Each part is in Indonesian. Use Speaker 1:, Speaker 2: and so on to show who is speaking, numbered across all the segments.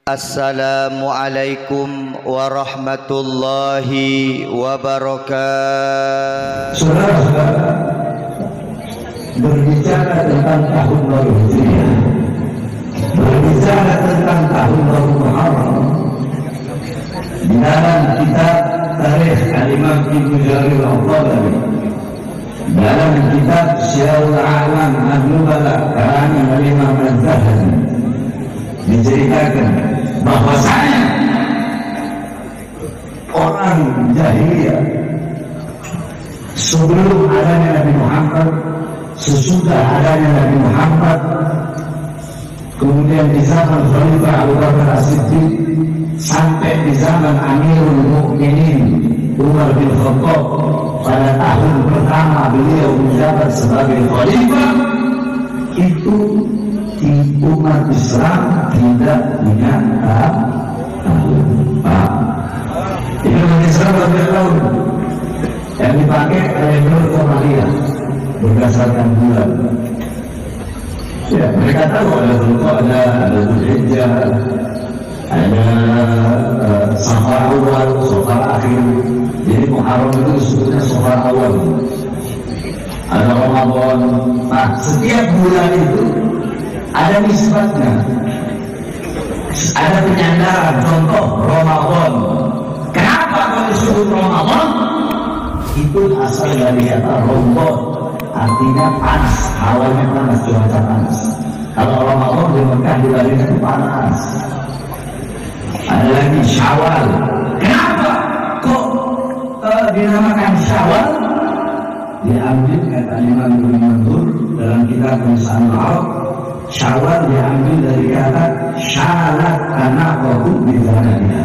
Speaker 1: Assalamualaikum warahmatullahi wabarakatuh.
Speaker 2: Saudara-saudara, berbicara tentang tahun baru Hijriah, berbicara tentang tahun baru Muharram, di dalam kitab Tarikh Al-Imam Ibnu Jarir Al-Tabari, dalam kitab Syiarul A'lam An-Nubala karangan Al-Imam Az-Zahabi, diceritakan bahwasanya orang jahiliyah sebelum adanya Nabi Muhammad, sesudah adanya Nabi Muhammad, kemudian di zaman Khalifah Abu Bakar As-Siddiq sampai di zaman Amirul Mukminin Umar bin Khattab pada tahun pertama beliau menjabat sebagai khalifah, itu di umat Islam tidak punya tahun. Ini umat Islam berapa tahun yang dipakai oleh Nur Komariah berdasarkan bulan. Ya, mereka tahu ada Dzulqa'dah, ada Dzulhijjah, ada Safar awal, Safar akhir. Jadi Muharram itu disebutnya Safar awal. Ada Ramadan. Nah, setiap bulan itu ada nisbatnya, ada penyandaran. Contoh Ramadan. Kenapa kalau disebut Ramadan? Itu asal dari kata Ramadan, artinya panas, hawanya panas, cuaca panas. Kalau Ramadan di Mekah di Madinah itu panas. Ada lagi Syawal. Kenapa kok dinamakan Syawal? Diambil kata Imam Ibnu Mandur dalam kitab Lisanul Arab. Syawal diambil dari kata syalat anak waktu di zamannya.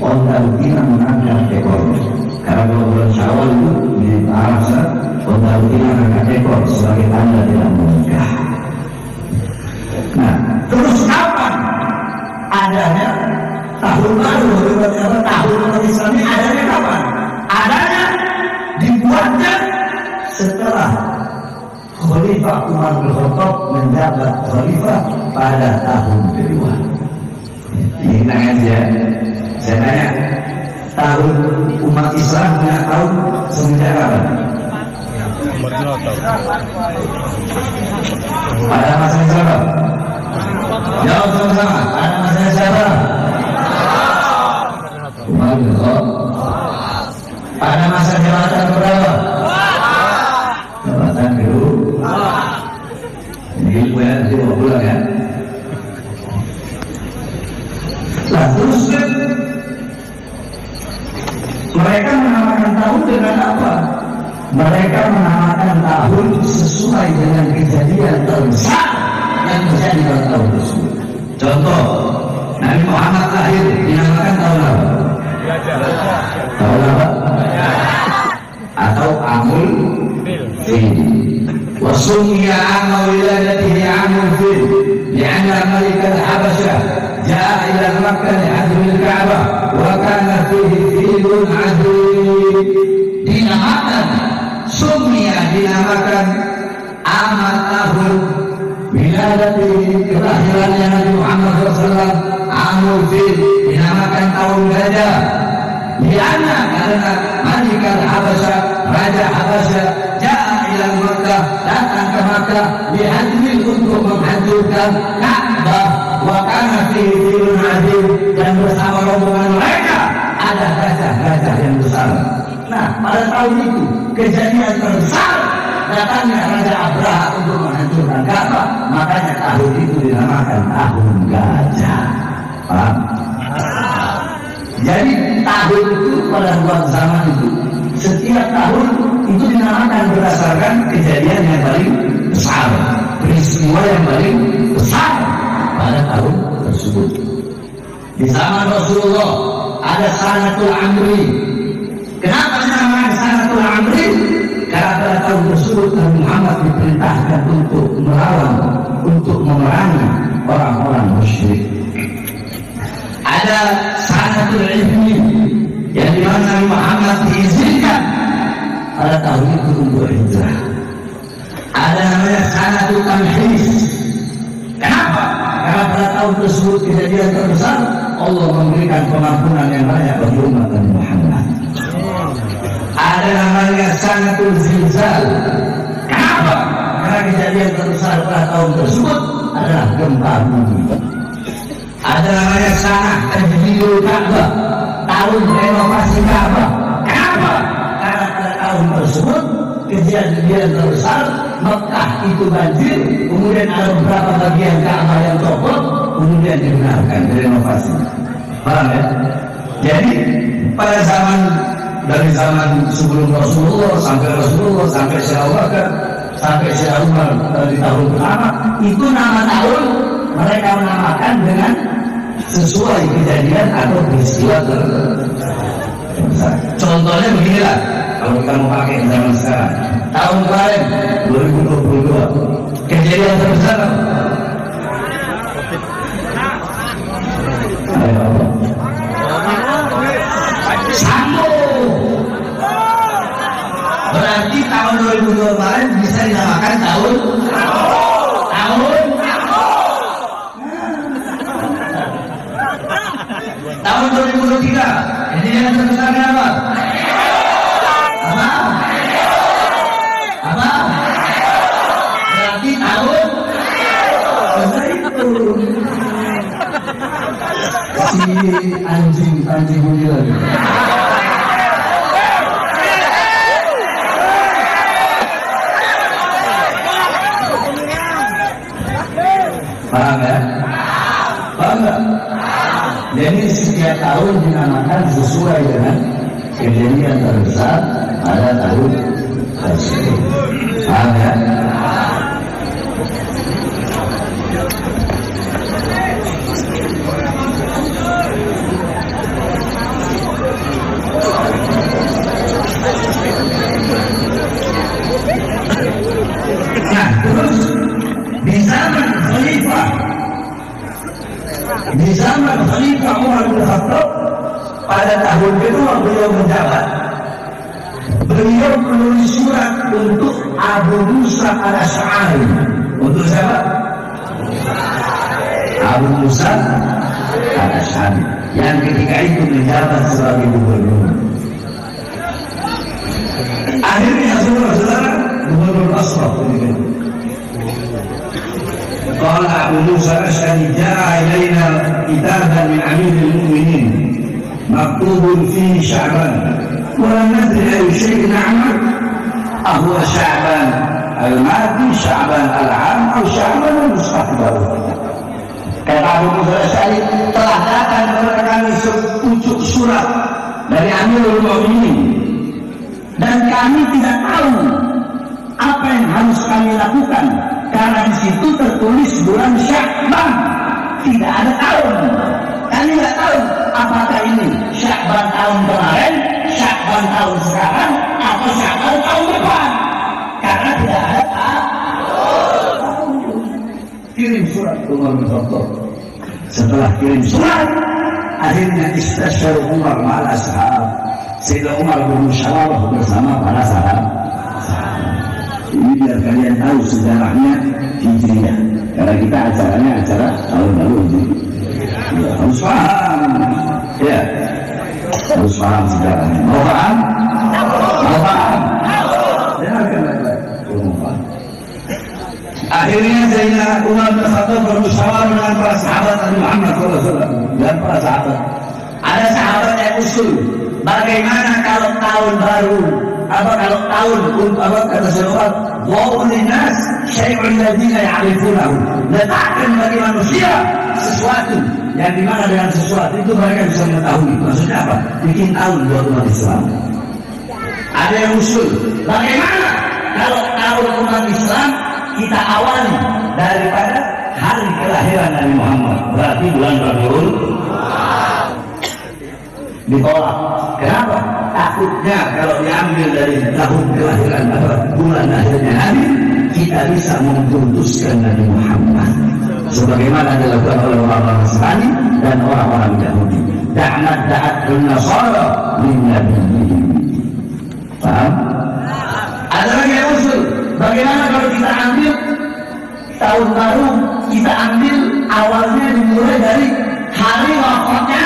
Speaker 2: Onta-ontina mengangkat ekornya. Karena kalau bulan Syawal itu di Arab sana, onta-ontina mengangkat ekor sebagai tanda tidak menikah. Nah, terus kapan adanya tahun baru? Tahun umat Islam ini adanya kapan? Adanya dibuatnya setelah Khalifah Umar bin Khattab menjabat khalifah pada tahun kedua. Ini tangan ya. Saya tanya, tahun umat Islam punya tahun semenjak kapan? Pada masa siapa? Jawab sama-sama. Pada masa siapa? Umar bin Khattab. Pada masa jabatan berapa? Jabatan kedua. Ini ilmu ya, nanti mau pulang ya. Nah, terus mereka menamakan tahun dengan apa? Mereka menamakan tahun sesuai dengan kejadian terbesar yang terjadi pada tahun tersebut. Contoh, Nabi Muhammad lahir dinamakan tahun apa? Tahun apa? Atau Amul Fil. وسمي عام ولادته عام الفيل لأن ملك الحبشة جاء إلى مكة لهدم الكعبة وكان فيه فيل عظيم. Dinamakan sumia, dinamakan amal tahun wiladati, kelahirannya Nabi Muhammad SAW, amul fil, dinamakan tahun gajah. Karena Malik al-Habasyah, Raja Habasyah, ja'a ila Makkah, datang ke Makkah dihadiri untuk menghancurkan Ka'bah. Wa kana fihi filun azim, dan bersama rombongan mereka ada gajah-gajah yang besar. Nah, pada tahun itu kejadian terbesar datangnya Raja Abraha untuk menghancurkan Ka'bah. Makanya tahun itu dinamakan tahun gajah. Paham? Jadi tahun itu pada zaman itu, setiap tahun itu dinamakan berdasarkan kejadian yang paling besar, peristiwa yang paling besar pada tahun tersebut. Di zaman Rasulullah ada Sanatul Amri. Kenapa dinamakan Sanatul Amri? Karena pada tahun tersebut Nabi Muhammad diperintahkan untuk melawan, untuk memerangi orang-orang musyrik. Ada Sanatul Ilmi yang dimana Nabi Muhammad diizinkan pada tahun itu untuk hijrah. Ada namanya Sanatul Tamhis. Kenapa? Karena pada tahun tersebut kejadian terbesar Allah memberikan pengampunan yang banyak bagi umat Nabi Muhammad. Ada namanya sanatul zilzal. Kenapa? Karena kejadian terbesar pada tahun tersebut adalah gempa bumi. Ada namanya sanah tajdidul Ka'bah, tahun renovasi Ka'bah. Kenapa? Karena pada tahun tersebut kejadian terbesar Mekah itu banjir, kemudian ada beberapa bagian Ka'bah yang copot, kemudian dibenarkan, direnovasi. Paham ya? Jadi pada zaman dari zaman sebelum Rasulullah sampai Syekh Abu Bakar sampai Syekh Umar di tahun pertama itu nama tahun mereka menamakan dengan sesuai kejadian atau peristiwa terbesar. Contohnya beginilah, kalau kita mau pakai zaman sekarang, tahun kemarin 2022 kejadian terbesar Sambo. Berarti tahun 2022 kemarin bisa dinamakan tahun tahun 2023 ini yang terbesarnya apa? Berarti tahun itu si anjing bunyi lagi. Paham ya? Paham nggak? Jadi setiap tahun dinamakan sesuai dengan kejadian terbesar pada tahun tersebut. Paham ya? Nah, terus di zaman Khalifah Umar bin Khattab pada tahun kedua beliau menjabat, beliau menulis surat untuk Abu Musa al-Asy'ari. Untuk siapa? Abu Musa al-Asy'ari yang ketika itu menjabat sebagai gubernur. Akhirnya saudara-saudara, gubernur Basrah قال أبو موسى الأشعري جاء إلينا كتابا من أمير المؤمنين مكتوب فيه شعبان ولم ندري أي شيء نعمل أهو شعبان الماضي شعبان العام أو شعبان المستقبل. Kata Abu Musa al-Asy'ari, telah datang kepada kami sepucuk surat dari Amirul Mukminin dan kami tidak tahu apa yang harus kami lakukan. Karena di situ tertulis bulan Sya'ban, tidak ada tahun. Kami nggak tahu apakah ini Sya'ban tahun kemarin, Sya'ban tahun sekarang, atau Sya'ban tahun depan. Karena tidak ada tahun. Kirim surat ke Umar bin Khattab. Setelah kirim surat, akhirnya istasyar Umar ma'al ashab. Sayyidina Umar bermusyawarah bersama para sahabat. Ini biar kalian tahu sejarahnya Hijriah. Karena kita acaranya acara tahun baru Hijriah. Ya, harus paham. Ya, harus paham sejarahnya. Mau paham? Mau paham? Ya, akhirnya Sayyidina Umar bin Khattab bermusyawarah dengan para sahabat Nabi Muhammad SAW dan para sahabat. Ada sahabat yang usul, bagaimana kalau tahun baru? Kalau tahun kata sahabat, wa'ul linnas syai'un ladzina ya'rifunahu. Letakkan bagi manusia sesuatu yang dimana dengan sesuatu itu mereka bisa mengetahui. Maksudnya apa? Bikin tahun buat umat Islam. Ada yang usul, bagaimana kalau tahun umat Islam kita awali daripada hari kelahiran Nabi Muhammad, berarti bulan Rabiul. Ditolak. Kenapa? Takutnya kalau diambil dari tahun kelahiran atau bulan lahirnya Nabi, kita bisa memutuskan Nabi Muhammad sebagaimana dilakukan oleh orang-orang Nasrani dan orang-orang Yahudi. Da'mat da'atul Nasara min nabiyyin. Paham? Ada lagi yang usul, bagaimana kalau kita ambil tahun baru, kita ambil awalnya dimulai dari hari wafatnya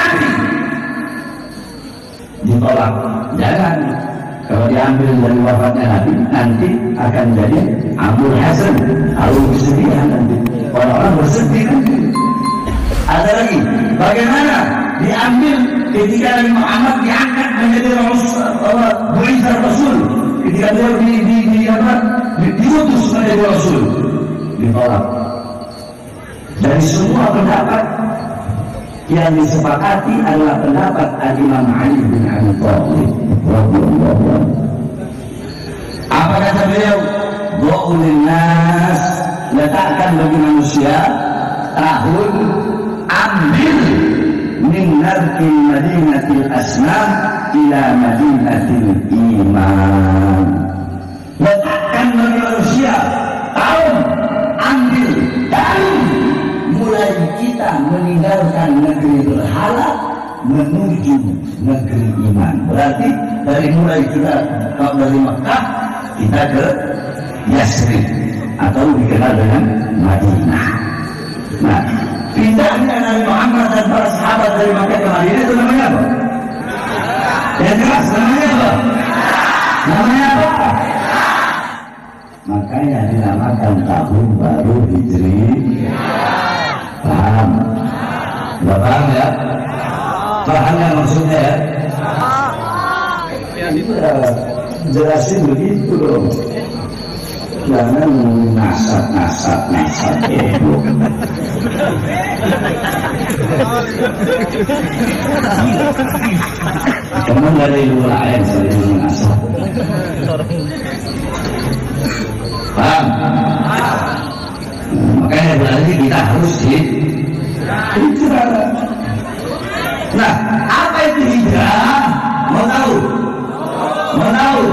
Speaker 2: ditolak. Jangan. Kalau diambil dari wafatnya Nabi, nanti akan jadi Amul Hasan, lalu kesedihan nanti. Orang-orang bersedih nanti. Ada lagi, bagaimana diambil ketika Nabi Muhammad diangkat menjadi Rasul, ketika dia diutus menjadi Rasul, ditolak. Dari semua pendapat yang disepakati adalah pendapat Imam Ali bin Abi Thalib. Apa kata beliau? Do'ulin nas, letakkan bagi manusia tahun ambil min narkin madinatil asnam ila madinatil iman. Letakkan bagi manusia tahun ambil dari mulai kita meninggalkan negeri berhala menuju negeri iman. Berarti dari mulai kita dari Mekah kita ke Yasrib atau dikenal dengan Madinah. Nah, pindahnya Nabi Muhammad dan para sahabat dari Mekah ke Madinah itu namanya apa? Yang jelas namanya apa? Namanya apa? Makanya dinamakan tahun baru Hijri. Paham? Nggak paham ya? Paham yang maksudnya ya? Jelasin begitu loh. Jangan nasab itu. Kamu dari ilmu lain selain nasab. Paham? Makanya berarti kita harus hijrah. Nah, apa itu hijrah? Mau tahu? Mau tahu?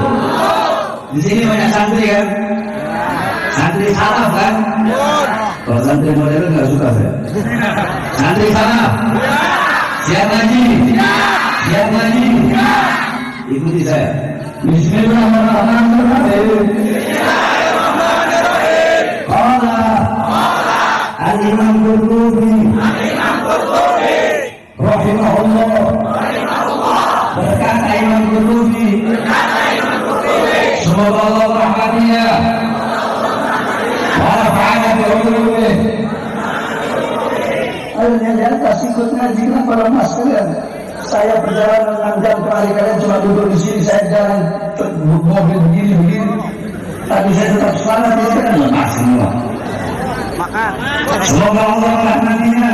Speaker 2: Di sini banyak santri kan? Santri salaf kan? Kalau santri modern nggak suka saya. Santri salaf? Siap ngaji? Siap ngaji? Ikuti saya. Bismillahirrahmanirrahim. Al-Imam Qurtubi rahimahullah berkata Imam Qurtubi semoga Allah merahmatinya wa nafa'ana bi ulumih. Yang kasih ikut ngaji lah para mas kalian. Saya perjalanan 6 jam kali kalian cuma duduk di sini, saya jalan mobil begini tapi saya tetap semangat. Ini kan lemas semua. Semoga Allah merahmatinya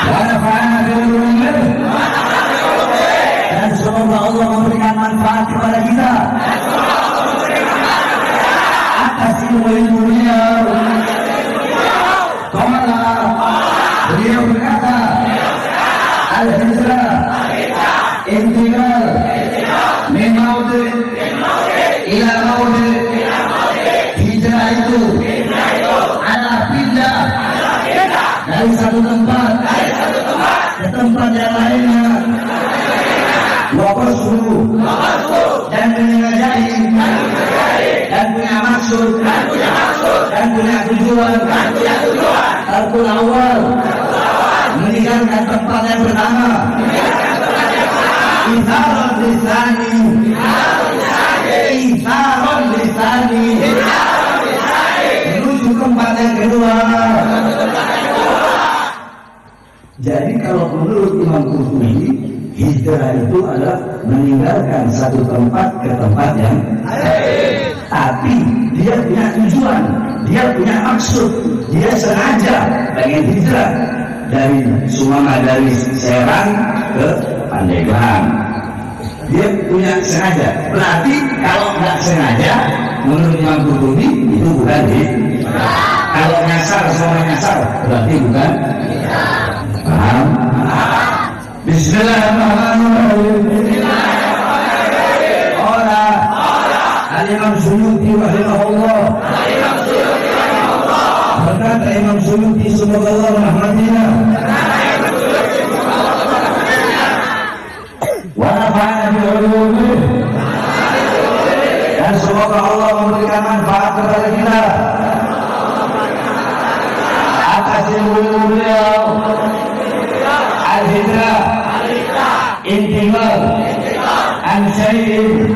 Speaker 2: wa nafa'ana bi ulumih, dan semoga Allah memberikan manfaat kepada kita atas ilmu beliau. Beliau berkata, al-hijrah intikal min maudhi ila maudhi. Hijrah itu adalah pindah dari satu tempat ke tempat yang lainnya. Waqasdu, dan menyelesai, dan punya maksud, dan punya tujuan. Tarkul awal, meninggalkan tempat yang pertama. Itharon lisani, itharon lisani, menuju tempat yang kedua. Jadi kalau menurut Imam Qurtubi, hijrah itu adalah meninggalkan satu tempat ke tempat yang lain. Tapi dia punya tujuan, dia punya maksud, dia sengaja pengen hijrah dari Sumama, dari Serang ke Pandeglang. Dia punya sengaja. Berarti kalau nggak sengaja, menurut Imam Qurtubi itu bukan hijrah. Kalau nyasar, semua nyasar, berarti bukan. Paham? Bismillahirrahmanirrahim. Al-Imam Suyuti rahimahullah berkata Imam Suyuti semoga Allah merahmatinya wa nafa'ana bi ulumih, dan semoga Allah memberikan manfaat kepada kita atas ilmu beliau. Al-hijrah inti syai'in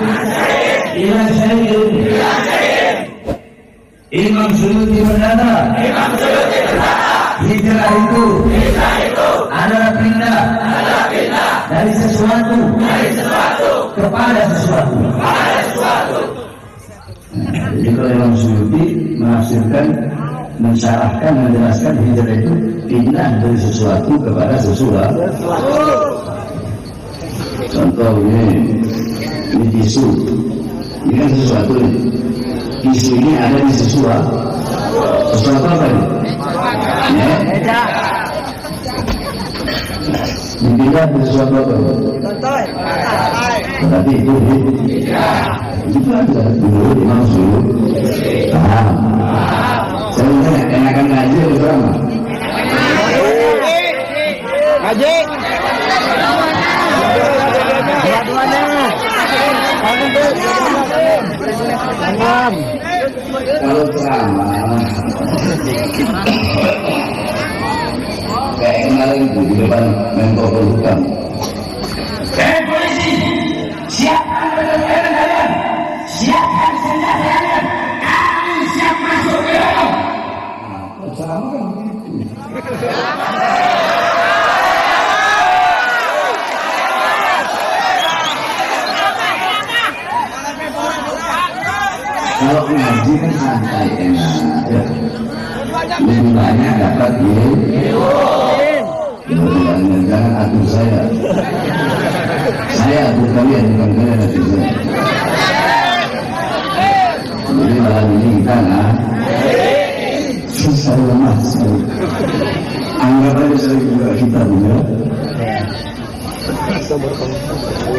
Speaker 2: ila syai'in. Imam Suyuti berkata, hijrah itu adalah pindah dari sesuatu kepada sesuatu. Jadi kalau Imam Suyuti menafsirkan, mensyarahkan, menjelaskan hijrah itu pindah dari sesuatu kepada sesuatu. Contoh ini tisu, ini kan sesuatu ini. Tisu ini ada di sesuatu apa ini? Ya? Dipindah di sesuatu apa? Berarti itu aja dulu Imam Suyuti paham. Saya tanya, enakan ngaji atau drama? Ngaji. Kalau ceramah kayak kemarin itu di depan Menko Polhukam, polisi siapkan bendera kalian, siapkan senjata kalian, kami siap masuk ke dalam. Ceramah kan begitu. Kalau ngaji kan santai enak ya. Lebih banyak dapat ilmu. Jangan atur saya atur kalian, bukan kalian atur saya. Jadi malam ini kita susah lemah sekali. Anggap aja saya juga kita juga.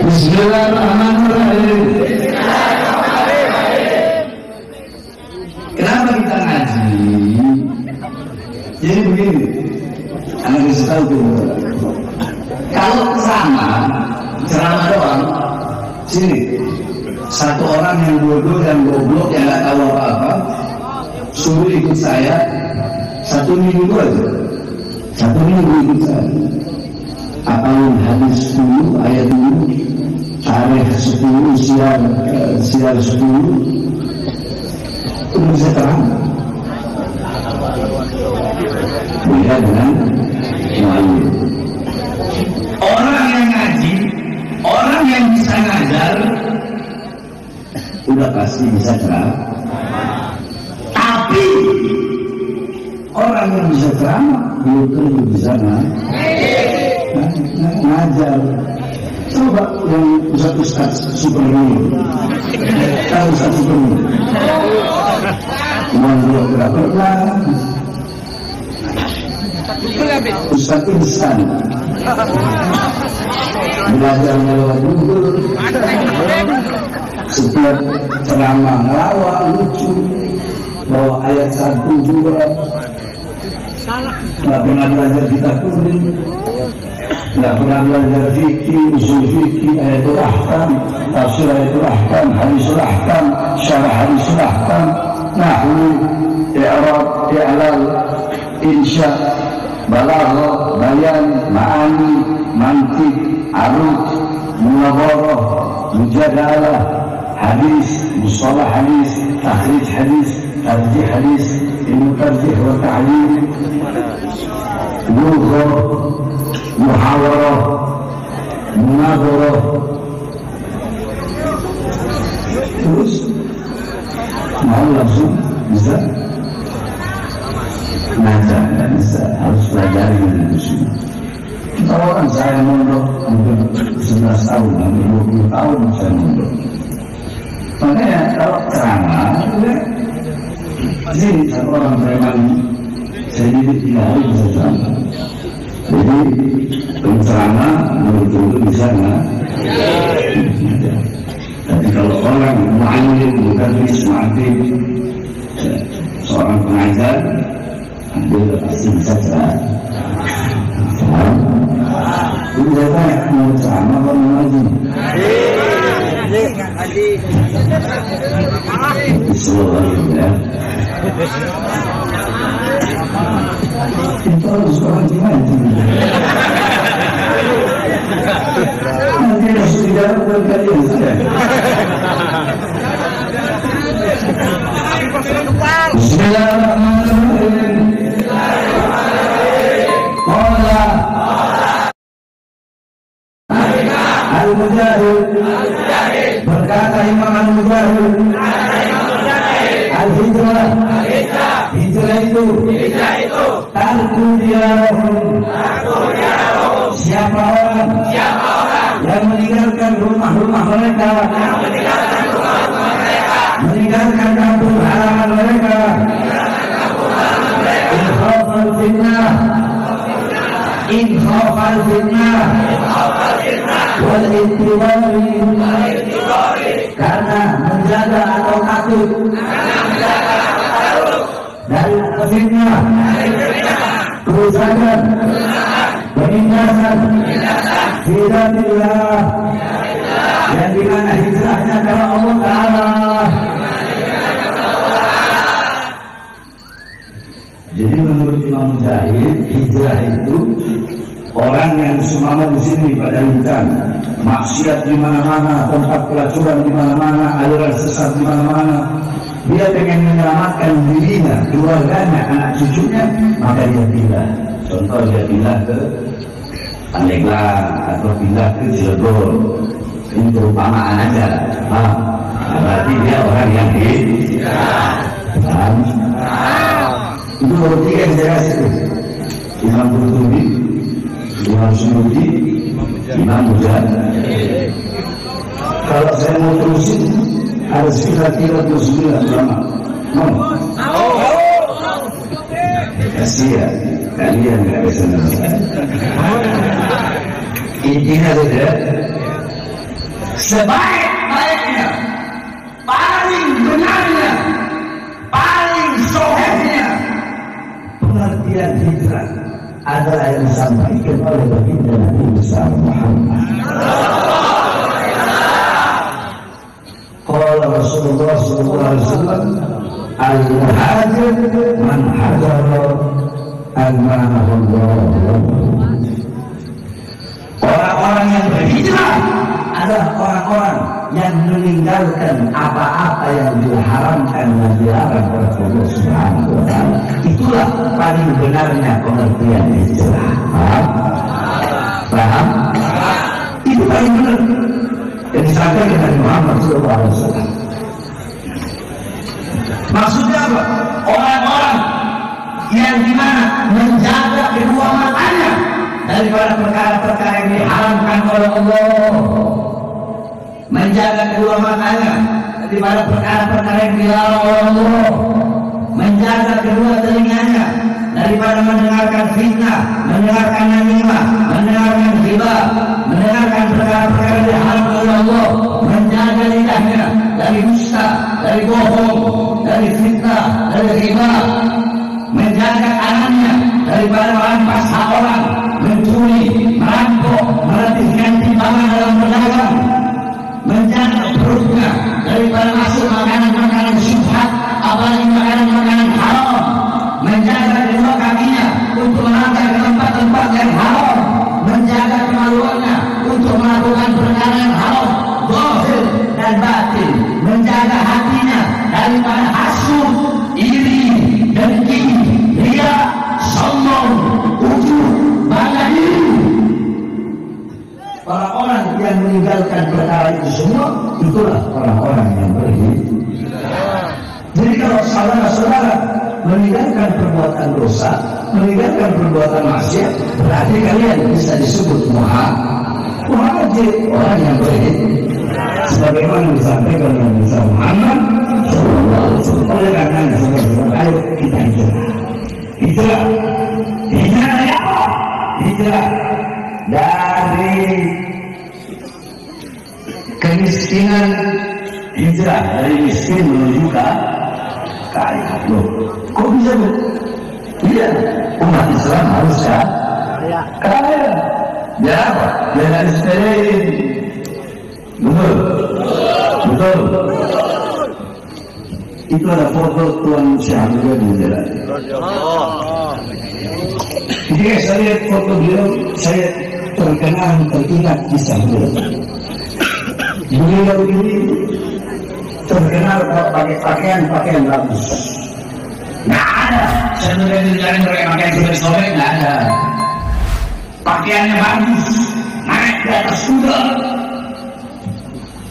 Speaker 2: Bismillahirrahmanirrahim. Kenapa kita ngaji? Jadi begini, anak bisa tahu dulu. Kalau ceramah doang, sini satu orang yang bodoh dan goblok yang nggak tahu apa-apa, suruh ikut saya 1 minggu aja. 1 minggu ikut saya. Apalagi hadis 10 ayat 10, tarikh 10, siar 10. Itu bisa terang. Beda dengan wali. Orang yang ngaji, orang yang bisa ngajar, udah pasti bisa terang. Tapi orang yang bisa terang belum tentu bisa ngajar. Coba yang Ustaz Superman, tahu Ustaz Superman? Dia tidak pernah Ustaz Instan belajar lewat Google, setiap ceramah ngelawak lucu, bawa ayat 1 juga, nggak pernah belajar kitab kuning, nggak pernah belajar fikih, usul fikih, ayatul ahkam, tafsir ayatul ahkam, hadisul ahkam, syarah hadisul ahkam, nahwu, i'rab, i'lal, insya, balaghah, bayan, ma'ani, mantiq, arud, munadharah, mujadalah, hadis, mustalah hadis, takhrij hadis, tarjih hadis, ilmu tarjih wa ta'lim, lughah, muhawarah, munadharah. Terus mau langsung bisa ngajar, nggak bisa, harus pelajari dari sini. Kalau orang saya mondok hampir 11 tahun, hampir 20 tahun saya mondok. Makanya kalau ceramah ini satu orang preman, saya didik 3 hari bisa ceramah. Jadi penceramah menurut itu bisa nggak? Tapi kalau orang mu'allim, mudarris, mu'addib, seorang pengajar, dia pasti bisa ceramah. Jadi saya tanya, mau ceramah apa mau ngaji? Bismillahirrahmanirrahim. Itu harus orang ngaji. Nanti harus dijawab dari kalian. Bismillahirrahmanirrahim. Qala Al-Mujahid, berkata Imam Al-Mujahid, Al-Hijrah, hijrah itu tarku diyarahum, siapa orang yang meninggalkan rumah-rumah mereka, meninggalkan kampung halaman mereka, inkhafal fitnah wal intibari, karena menjaga atau takut dari fitnah, kerusakan, penindasan, hidayah yang dimana hijrahnya kepada Allah Ta'ala. Jadi menurut Imam Mujahid, hijrah itu orang yang sumama di sini pada hutan, maksiat di mana-mana, tempat pelacuran di mana-mana, aliran sesat di mana-mana, dia pengen menyelamatkan dirinya, keluarganya, anak cucunya, maka dia pindah. Contoh dia pindah ke Pandeglang atau pindah ke Cilegon. Ini perumpamaan aja. Berarti dia orang yang hijrah. Itu baru tiga yang saya kasih itu. Imam Qurtubi, Imam Suyuti, Imam Mujahid. Kalau saya mau terusin, ada sekitar 39 ulama. Kasih ya, kalian nggak bisa nonton. Intinya saja, sebaik-baiknya, paling benarnya, paling sohehnya pengertian hijrah adalah yang disampaikan oleh baginda Nabi besar Muhammad. Qala Rasulullah sallallahu alaihi wasallam, al-muhajir man hajara al-manahullah. Orang-orang yang berhijrah adalah orang-orang yang meninggalkan apa-apa yang diharamkan dan dilarang oleh Allah Subhanahu wa Ta'ala. Itulah paling benarnya pengertian hijrah. Paham? Itu paling benar yang disampaikan dari Muhammad sallallahu alaihi wasallam. Maksudnya apa? Orang-orang yang dimana menjaga kedua matanya daripada perkara-perkara yang diharamkan oleh Allah, menjaga kedua matanya daripada perkara-perkara yang dilarang oleh Allah, menjaga kedua telinganya daripada mendengarkan fitnah, mendengarkan namimah, mendengarkan riba, mendengarkan perkara-perkara yang diharamkan oleh Allah, menjaga lidahnya dari dusta, dari bohong, dari fitnah, dari riba, menjaga tangannya daripada merampas hak orang, mencuri, merampok, meletihkan timbangan dalam berdagang, menjaga perutnya daripada masuk makanan-makanan syubhat, apalagi makanan-makanan haram, menjaga kedua kakinya untuk melangkah ke tempat-tempat yang haram, menjaga kemaluannya untuk melakukan perkara yang haram, zahir dan batin, menjaga hatinya daripada hasud, iri, dengki, riya, sombong, ujub, bangga diri. Orang-orang yang meninggalkan perkara itu semua, itulah orang-orang yang berhijrah. Jadi kalau saudara-saudara meninggalkan perbuatan dosa, meninggalkan perbuatan maksiat, berarti kalian bisa disebut muhajir, orang yang berhijrah. Sebagaimana disampaikan oleh Nabi Muhammad sallallahu alaihi wasallam. Oleh karenanya, ayo kita hijrah. Hijrah dari apa? Hijrah dari kemiskinan, hijrah dari miskin menuju kaya. Loh, kok bisa? Iya, umat Islam harus kaya. Ya apa? Biar ada steril. Betul. Itu ada foto Tuan Syah juga di jalan. Jadi saya lihat foto beliau, saya teringat kisah beliau. Beliau ini terkenal kalau pakai pakaian bagus. Nggak ada. Sebenarnya di jalan mereka pakai sobek-sobek nggak ada. Pakaiannya bagus, naik di atas kuda.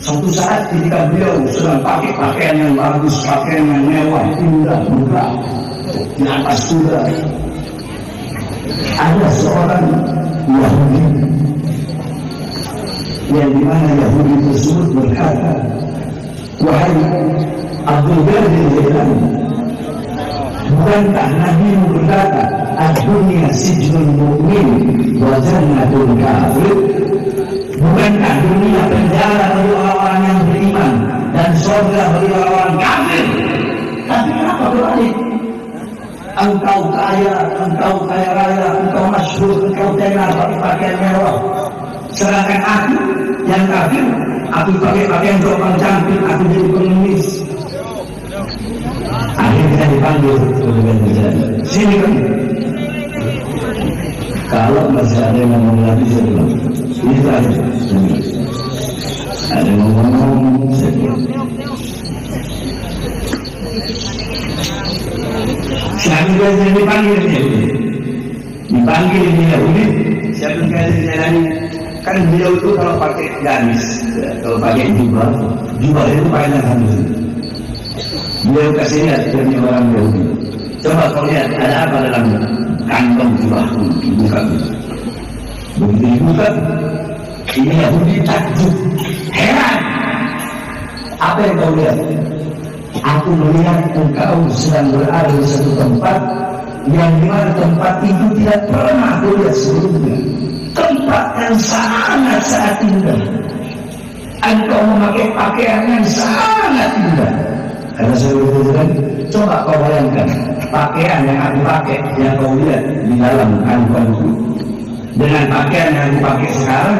Speaker 2: Suatu saat ketika beliau sedang pakai pakaian yang bagus, pakaian yang mewah, indah, megah di atas kuda, ada seorang Yahudi yang dimana Yahudi tersebut berkata, wahai Abdul Qadir Jailani, bukankah Nabi berkata, ad-dunya sijnul mu'min wa jannatul kafir? Bukankah dunia penjara bagi orang-orang yang beriman dan surga bagi orang-orang kafir? Tapi kenapa berbalik? Engkau kaya raya, engkau masyhur, engkau tenar pakai pakaian mewah. Sedangkan aku yang kafir, aku pakai pakaian jopang cantik, aku jadi pengemis. Akhirnya kita dipanggil oleh penjara. Sini kan? Kalau masih ada yang ngomong lagi, saya bilang ini terakhir. Ada yang ngomong, saya bilang selanjutnya saya dipanggil ini Yahudi. Siapa yang kasih jalan? Kan beliau itu kalau pakai gamis, ya, kalau pakai jubah itu pakaian halus. Beliau kasih lihat dari orang Yahudi. Coba kau lihat ada apa dalam kantong jubahku, dibuka. Begitu dibuka, ini Yahudi takjub, heran. Apa yang kau lihat? Aku melihat engkau sedang berada di satu tempat yang dimana tempat itu tidak pernah aku lihat sebelumnya. Tempat yang sangat indah. Engkau memakai pakaian yang sangat indah. Karena saya berbicara, coba kau bayangkan pakaian yang aku pakai, yang kau lihat di dalam kantongku, dengan pakaian yang aku pakai sekarang,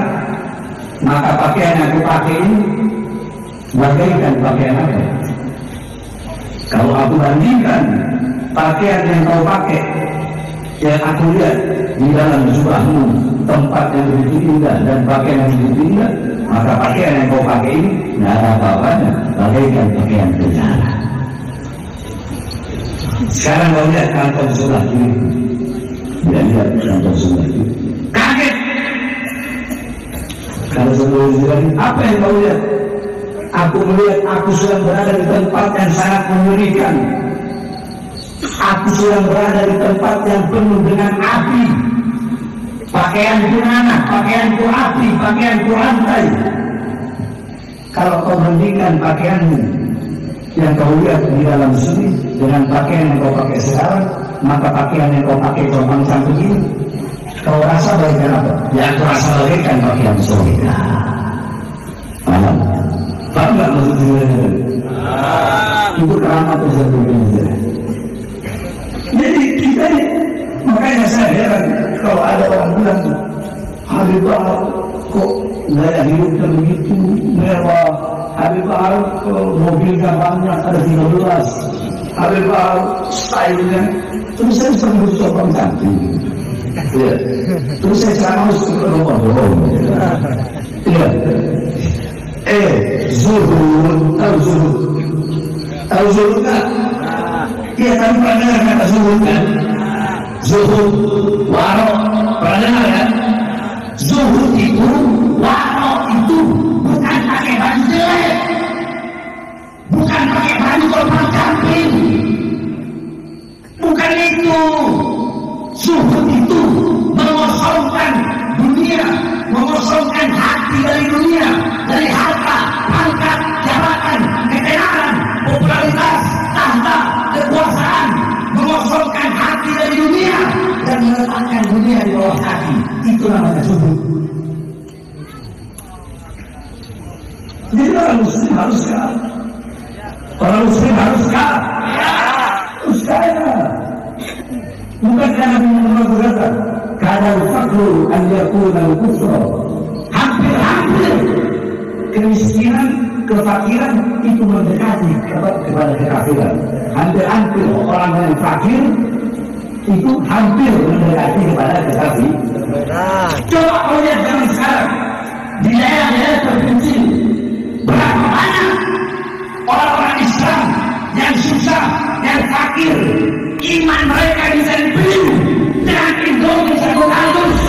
Speaker 2: maka pakaian yang aku pakai ini bagaikan pakaian apa? Kalau aku bandingkan pakaian yang kau pakai, yang aku lihat di dalam jubahmu, tempat yang begitu indah dan pakaian yang begitu indah, maka pakaian yang kau pakai ini tidak ada apa-apanya, bagaikan pakaian penjara. Sekarang kau lihat kantong sebelah kiri, dia lihat kantong sebelah kiri, kaget. Kalau sebelum ini, apa yang kau lihat? Aku melihat aku sedang berada di tempat yang sangat mengerikan. Aku sedang berada di tempat yang penuh dengan api. Pakaianku nanah, pakaianku api, pakaianku rantai. Kalau kau bandingkan pakaianmu yang kau lihat di dalam sini dengan pakaian yang kau pakai sekarang, maka pakaian yang kau pakai jopang cantik ini, kau rasa bagaikan apa? Ya, aku rasa bagaikan pakaian surga. Paham? Paham nggak maksudnya? Itu keramat tersebut. Jadi kita ini, makanya saya heran kalau ada orang bilang, Habib Bahar kok gaya hidupnya begitu mewah, Habib Bahar mobilnya banyak, ada 15, Habib Bahar stylenya, terus saya sering coba cantik. Ya. Terus saya ceramah harus ke rumah bohong. Ya. Zuhud, tahu zuhud kan? Iya, tapi pernah dengar kata zuhud kan? Zuhud, warok, pernah dengar kan? Zuhud itu, warok itu bukan pakai baju jelek, bukan pakai baju korban camping, bukan itu. Zuhud itu mengosongkan dunia, mengosongkan hati dari dunia, dari harta, pangkat, jabatan, ketenaran, popularitas, tahta, kekuasaan, mengosongkan hati dari dunia dan meletakkan dunia di bawah kaki. Itu namanya zuhud. Jadi orang muslim harus kaya. Orang muslim harus kaya. Harus kaya. Bukan karena mengatakan karena fakru an yakuna al-kufra. Hampir-hampir kemiskinan, kefakiran itu mendekati kepada kekafiran. Hampir-hampir orang yang fakir itu hampir mendekati kepada kekafiran. Coba kau lihat zaman sekarang di daerah-daerah terpencil berapa banyak orang-orang Islam yang susah, yang fakir, iman mereka bisa dibeli dengan Indonesia kardus.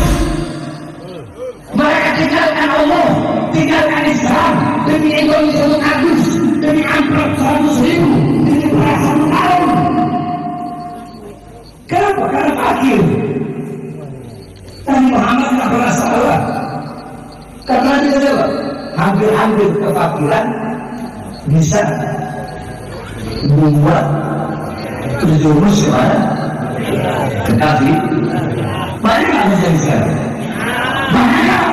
Speaker 2: Mereka tinggalkan Allah, tinggalkan Islam demi Indonesia kardus, demi amplop 100.000, demi perasaan tahun. Kenapa? Karena fakir. Nabi Muhammad tidak pernah salah. Karena dia jawab, hampir-hampir kefakiran bisa membuat terjerumus kepada kekafir. Banyak nggak terjadi sekarang? Banyak.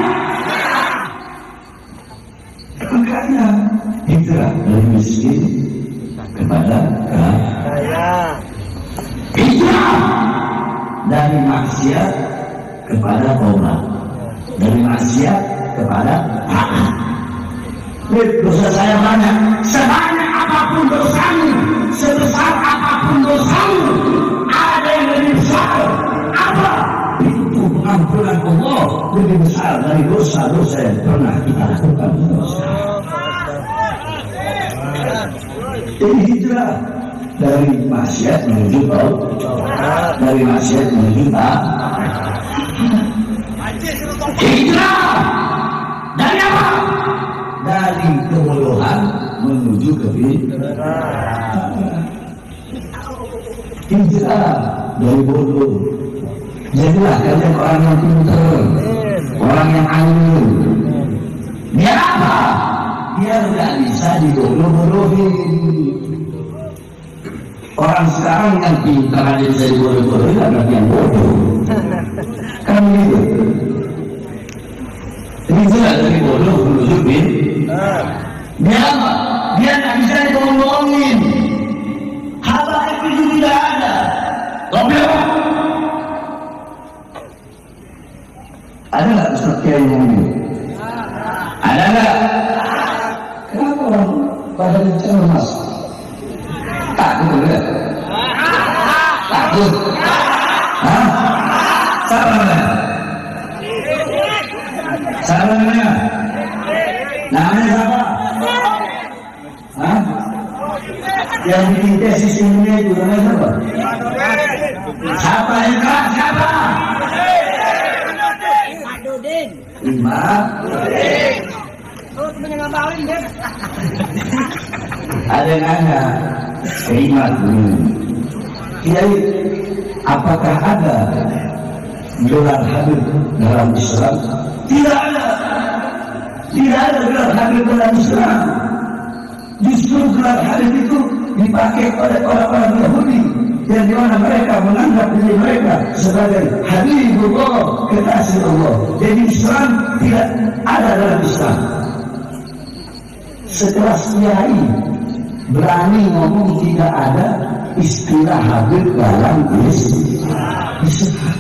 Speaker 2: Makanya hijrah dari miskin kepada kaya. Hijrah dari maksiat kepada taubat, dari maksiat kepada taat. Dosa saya banyak, sebanyak apapun dosamu, sebesar apapun dosamu, ada yang lebih besar. Apa? Pintu pengampunan Allah lebih besar dari dosa-dosa yang pernah kita lakukan. Jadi hijrah dari maksiat menuju taubat, dari maksiat menuju taat. Hijrah dari apa? Dari kebodohan menuju kebenaran. Hijrah dari bodoh. Jadilah kalian orang yang pintar, orang yang alim. Biar apa? Biar tidak bisa dibodoh-bodohin. Orang sekarang yang pintar aja bisa dibodoh-bodohin, ada yang bodoh. Kan begitu. Hijrah dari bodoh menuju pintar. Biar apa? Biar tidak bisa dibohong-bohongin. Habaib itu tidak ada. Tapi apa? Ada nggak Ustaz Kiai yang ini? Ada nggak? Kenapa orang pada cemas? Takut nggak? Takut? Hah? Sabarnya? Sabarnya? Namanya siapa? Hah? Yang bikin tesis ilmiah itu namanya siapa? Siapa yang keras? Siapa? Imam. Ada yang nanya ke Imam Kiai, apakah ada gelar Habib dalam Islam? Tidak ada. Tidak ada gelar Habib dalam Islam. Justru gelar Habib itu dipakai oleh orang-orang Yahudi yang dimana mereka menganggap diri mereka sebagai Habibullah, kekasih Allah. Jadi Islam tidak ada dalam Islam. Setelah Kiai berani ngomong tidak ada istilah Habib dalam Islam.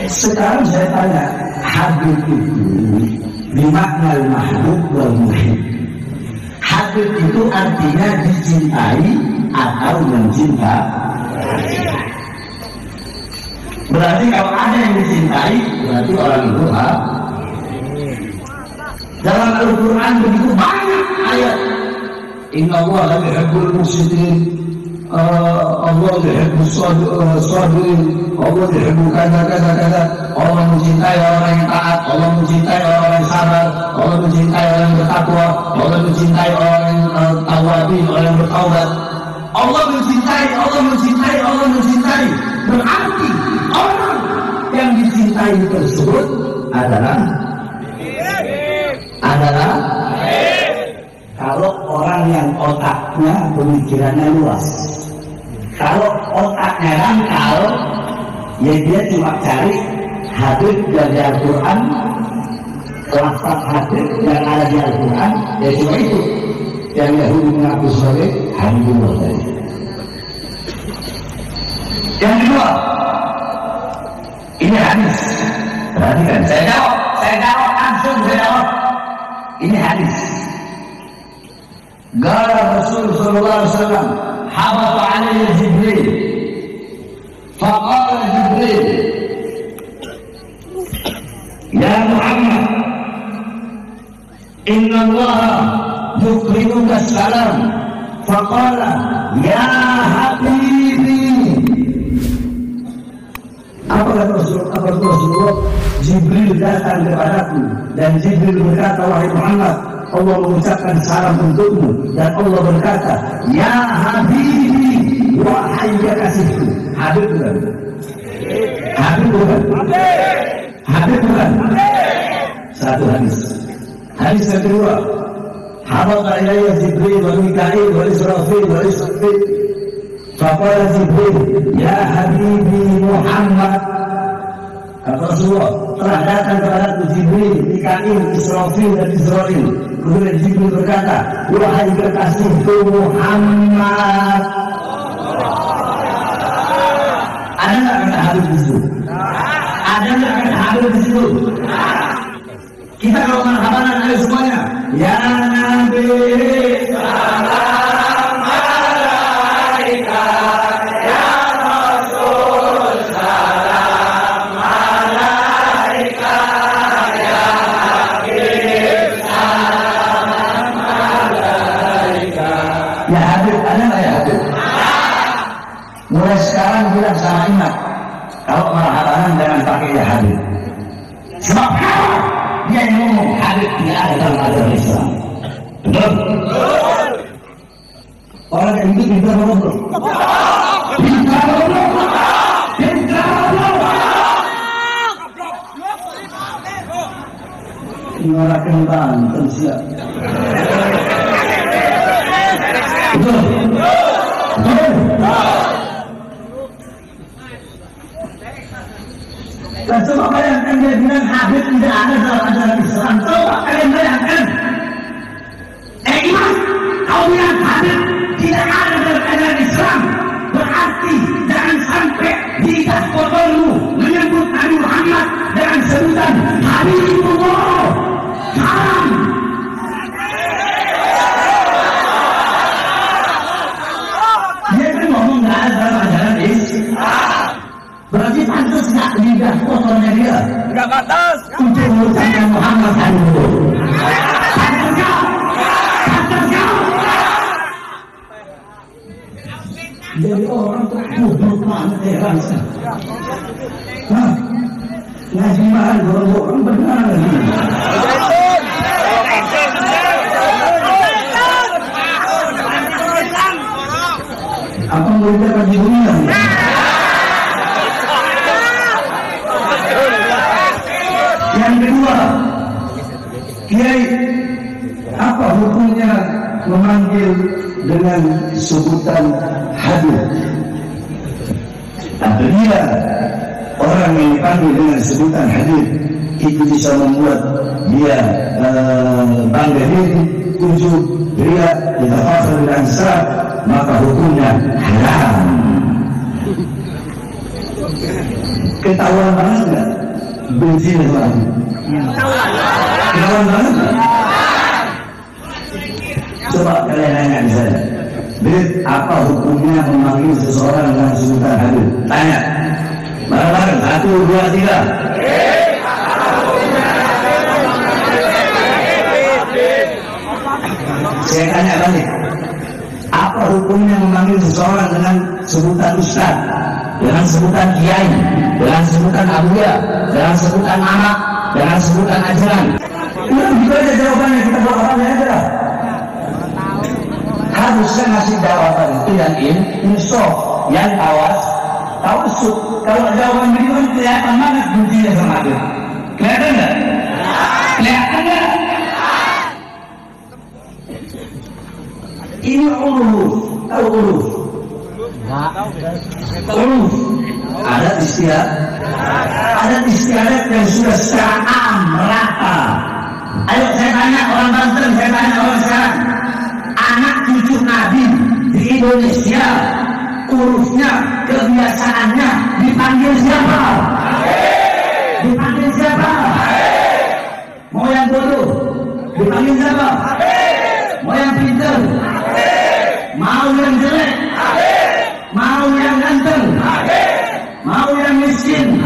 Speaker 2: Sekarang saya tanya, Habib itu bermakna mahbub wal muhib. Habib itu artinya dicintai atau mencintai. Berarti kalau ada yang dicintai, berarti orang itu dalam Al-Quran begitu banyak ayat. Inna Allah la yuhibbul muqsitin, Allah yuhibbus sabirin, Allah yuhibbu kada. Allah mencintai orang yang taat, Allah mencintai orang yang sabar, Allah mencintai orang yang bertakwa, Allah mencintai orang yang tawabin, orang yang bertaubat. Allah mencintai. Berarti orang yang dicintai tersebut adalah kalau orang yang otaknya pemikirannya luas. Kalau otaknya dangkal, ya dia cuma cari hadis dari Al-Quran, lafaz hadis yang ada di Al-Quran, ya cuma itu yang Yahudi mengaku sebagai Habibullah tadi. Yang kedua, ini hadis. Perhatikan, saya jawab langsung, saya jawab. Ini hadis. Qala Rasul sallallahu alaihi wasallam, habata alayya Jibril. Faqala Jibril, ya Muhammad, inna Allah yukrimuka salam. Faqala ya habibi. Apa kata Rasulullah? Jibril datang kepadaku dan Jibril berkata, wahai Muhammad, Allah mengucapkan salam untukmu, dan Allah berkata, ya habibi, wahai kekasihku. Habib bukan? Habib bukan? Habib bukan? Satu hadis. Hadis yang kedua, habata ilayya Jibril wa Mikail wa Israfil wa Israfil. Faqala Jibril, ya habibi Muhammad. Kata Rasulullah, telah datang kepadaku Jibril, Mikail, Israfil dan Israil. Kemudian Jibril berkata, wahai kekasihku Muhammad. Ada nggak kata Habib di situ? Ada nggak kata Habib di situ? Kita kalau marhabanan, ayo semuanya. Ya Nabi salam alaika, ya Rasul salam alaika, ya Habib salam alaika. Ya Habib, ada nggak ya Habib? Mulai sekarang bilang sama imam, kalau marhabanan jangan pakai ya Habib. Sebab dia yang ngomong Habib tidak ada dalam agama Islam. Betul? Orang yang itu pintar ngomong. Pintar ngomong. Pintar ngomong. Ngarakan Banten siap. Betul? Betul? Dan coba bayangkan dia bilang Habib tidak ada dalam ajaran Islam. Coba kalian bayangkan. Imam, kau bilang Habib tidak ada dalam ajaran Islam. Berarti jangan sampai di tas kotormu menyebut Nabi Muhammad dengan sebutan Habibullah. Haram. Dia kan ngomong tidak ada dalam ajaran Islam. Berarti pantas nggak lidah kotornya dia? Nggak pantas. Untuk mengucapkan Muhammad Habibullah. Pantas nggak? Pantas nggak? Jadi orang terkutuk banget ya bangsa. Hah? Ngaji mahal orang benar lagi. Apa mau dapat di dunia? Yang kedua, Kiai, apa hukumnya memanggil dengan sebutan Habib? Apabila orang yang dipanggil dengan sebutan Habib itu bisa membuat dia bangga diri, ujub, ria, tidak fasal dan sah, maka hukumnya haram. Ketahuan banget nggak? Benci dengan ketahuan banget nggak? Coba kalian nanya di sana, apa hukumnya memanggil seseorang dengan sebutan Habib? Tanya, bareng-bareng, 1, 2, 3. Saya tanya balik, apa hukumnya memanggil seseorang dengan sebutan Ustaz, dengan sebutan Kiai, dengan sebutan Abuya, dengan sebutan anak, dengan sebutan ajaran? Udah gitu aja jawabannya, kita buat apa aja. Harusnya ngasih jawaban itu yang insaf, yang tawasud. Kalau jawaban berikut kelihatan banget buncinya sama dia. Kelihatan nggak? Kelihatan nggak? Ini uruf, tahu uruf? Uruf. Adat istiadat yang sudah secara merata. Ayo saya tanya orang Banten, saya tanya orang sekarang. Anak cucu Nabi di Indonesia, urufnya, kebiasaannya dipanggil siapa? Dipanggil siapa? Mau yang bodoh? Dipanggil siapa? Mau yang pintar? Mau yang jelek? Mau yang ganteng? Mau yang miskin?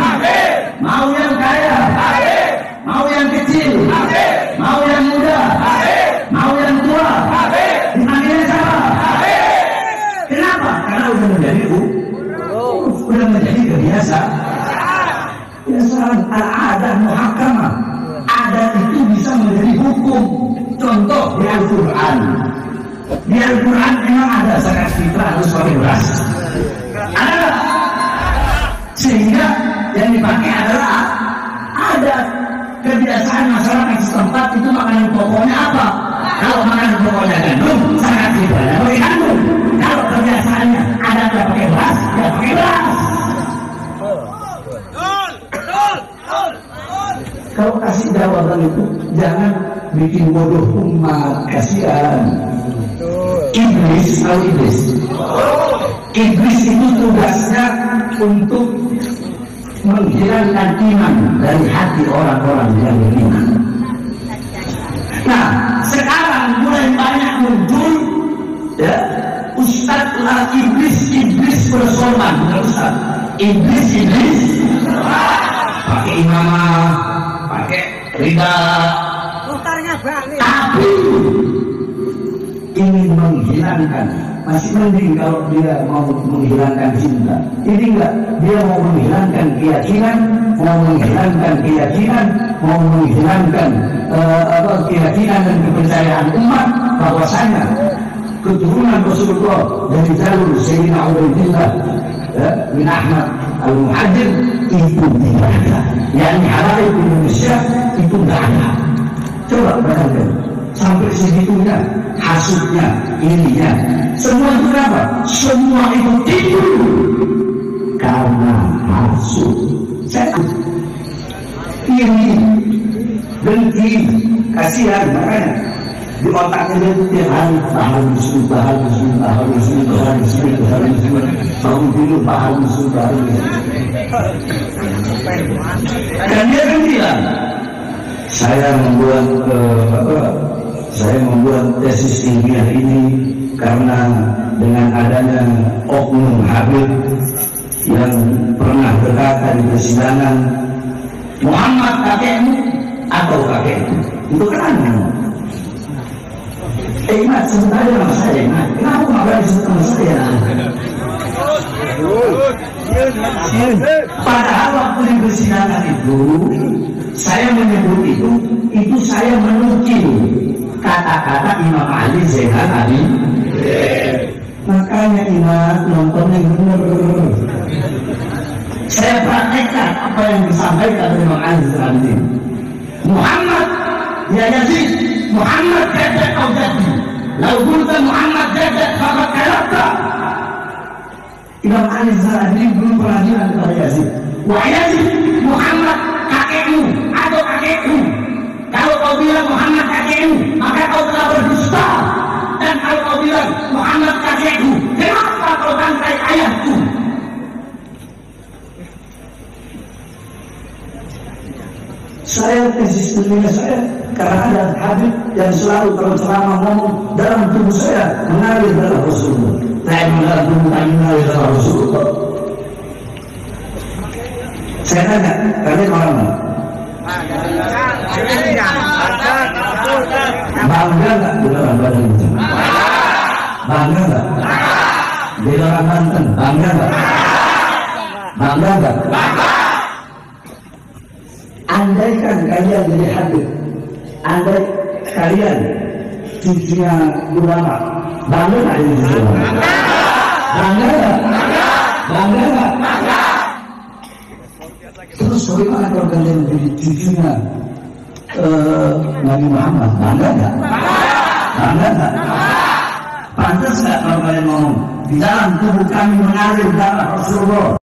Speaker 2: Mau yang kaya? Mau yang kecil? Mau yang muda? Mau yang tua? Al-Quran. Di Al-Quran memang ada zakat fitrah harus pakai beras. Ada. Sehingga yang dipakai adalah ada kebiasaan masyarakat setempat itu makanan pokoknya apa? Kalau makanan pokoknya gandum, zakat fitrahnya pakai gandum. Kalau kebiasaannya ada pakai beras, ya pakai beras. Kalau kasih jawaban itu jangan bikin bodoh umat, kasihan. Iblis, tahu iblis? Iblis itu tugasnya untuk menghilangkan iman dari hati orang-orang yang beriman. Nah, sekarang mulai banyak muncul ya, ustadz lah iblis bersorban, bukan ustadz. Iblis pakai imamah, pakai rida, tapi ingin menghilangkan, masih mending kalau dia mau menghilangkan cinta. Ini enggak, dia mau menghilangkan keyakinan, mau menghilangkan keyakinan dan kepercayaan umat bahwasanya keturunan Rasulullah dari jalur Sayyidina Ubaidillah bin Ahmad Al-Muhajir itu tidak ada. Yang halal di Indonesia itu tidak ada. Coba perhatikan sampai segitunya hasutnya, ininya, semua itu apa? Semua itu tidur karena hasut. Ini dengki, kasihan, makanya di otaknya dia itu tiap hari bahal muslim, bangun tidur bahal muslim. Dan dia kan bilang, saya membuat tesis ilmiah ini karena dengan adanya oknum Habib yang pernah berkata di persidangan, Muhammad kakekmu atau kakekmu? Itu kan aneh. Ingat sebentar nama saya, ingat. Kenapa nggak berani sebut nama saya? Padahal waktu di persidangan itu saya menyebut itu saya menukil kata-kata Imam Ali Zainal Abidin. Makanya ingat nontonnya benar. Saya praktekkan apa yang disampaikan oleh Imam Ali Zainal Abidin. Muhammad ya Yazid, Muhammad jadat kau jadi. Lau qulta Muhammad jadat faqad kalabta. Imam Ali Zainal Abidin belum pernah bilang kepada Yazid, wah Yazid, Muhammad kakekmu atau kakekmu. Kalau kau bilang Muhammad kakekmu, maka kau telah berdusta. Dan kalau kau bilang Muhammad kakekmu, kenapa kau bantai ayahku? Saya tesis ilmiah saya karena ada Habib yang selalu kalau ceramah ngomong dalam tubuh saya mengalir dalam Rasulullah. Saya mengalir tubuh saya mengalir dalam Rasulullah. Saya tanya, kalian orang mana? Bangga nggak di dalam badan itu? Bangga nggak? Di dalam Banten, bangga nggak? Bangga nggak? Andaikan kalian jadi Habib, andai kalian cucunya ulama, bangga nggak jadi cucu ulama? Bangga nggak? Bangga nggak? Terus bagaimana kalau kalian jadi cucunya Nabi Muhammad? Bangga nggak? Bangga nggak? Pantas nggak kalau kalian ngomong di dalam tubuh kami mengalir darah Rasulullah?